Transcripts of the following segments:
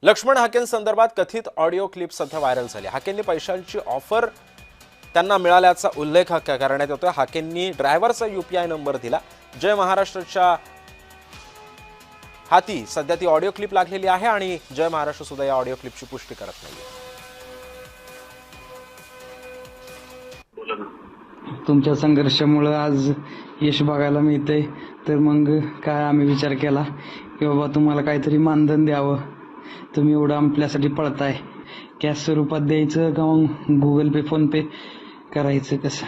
लक्ष्मण हाकेंसंदर्भात कथित audio clip सध्या viral झाली। हाकेंनी पैशांची ऑफर त्यांना मिळाल्याचा उल्लेख करण्यात येतोय। हाकेंनी ड्रायव्हरचा UPI नंबर दिला। जय महाराष्ट्रच्या हाती सध्या ती ऑडिओ क्लिप लागलेली आहे आणि जय महाराष्ट्र सुद्धा या ऑडिओ क्लिपची पुष्टी करत नाहीये। तुमच्या संघर्षामुळे आज यश बघायला मिळतंय, तर मग काय आम्ही विचार केला की बाबा तुम्हाला काहीतरी मानधन द्यावं। तुम्ही एवढं आपल्यासाठी पळताय, कॅश स्वरूपात द्यायचं का मग गुगल पे फोन पे करायचं कसं?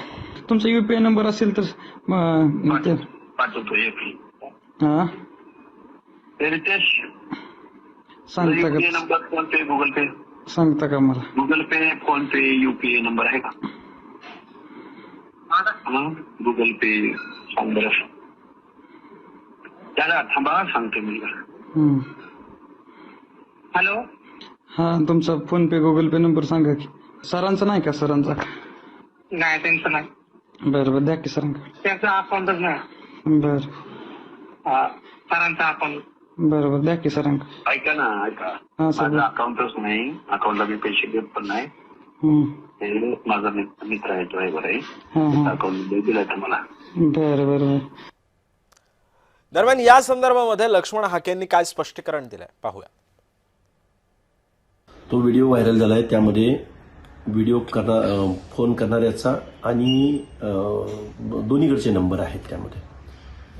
तुमचा UPI नंबर असेल तर हा सांगता का? नंबर फोन पे गुगल पे सांगता का मला? गुगल पे फोन पे UPI नंबर आहे का? गुगल पे सांग बरं. त्याला थांबा सांगतो मी. हॅलो, हा तुमचा फोन पे गुगल पे नंबर सांगा की. सरांचा नाही का? सरांचा नाही त्यांचं नाही. बरं बरं द्या की सरांकडे. त्याचं अकाउंटच नाही. बरं सरांचा अकाउंट. बरं बरं द्या की सरांकडे. ऐका ना, ऐका. हा सर. माझं अकाउंटच नाही, अकाउंटला मी पैसे देत पण नाही. हे माझा मित्र आहे, तो आहे बरं. अकाउंट दिलाय तुम्हाला. बरं बरं. दरम्यान या संदर्भामध्ये लक्ष्मण हाकेंनी काय स्पष्टीकरण दिलंय पाहूया। तो व्हिडिओ व्हायरल झालाय, त्यामध्ये व्हिडिओ फोन करणाऱ्याचा आणि दोन्हीकडचे नंबर आहेत। त्यामध्ये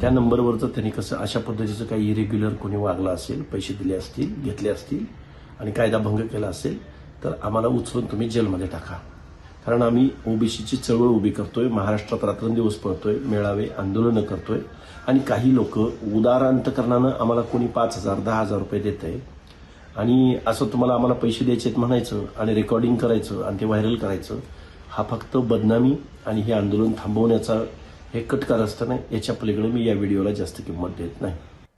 त्या नंबरवरचं त्यांनी कसं अशा पद्धतीचं काही इरेग्युलर कोणी वागला असेल, पैसे दिले असतील, घेतले असतील आणि कायदाभंग केला असेल तर आम्हाला उचलून तुम्ही जेलमध्ये टाका। कारण आम्ही ओबीसीची चळवळ उभी करतोय, महाराष्ट्रात रात्रंदिवस पळतोय, मेळावे आंदोलनं करतोय आणि काही लोक उदारांतकरणानं आम्हाला कोणी 5,000 10,000 रुपये देत आहे आणि असं तुम्हाला आम्हाला पैसे द्यायचे म्हणायचं आणि रेकॉर्डिंग करायचं आणि ते व्हायरल करायचं, हा फक्त बदनामी आणि हे आंदोलन थांबवण्याचा हे कट कारस्थान आहे। याच्या पलीकडे मी या व्हिडिओला जास्त किंमत देत नाही।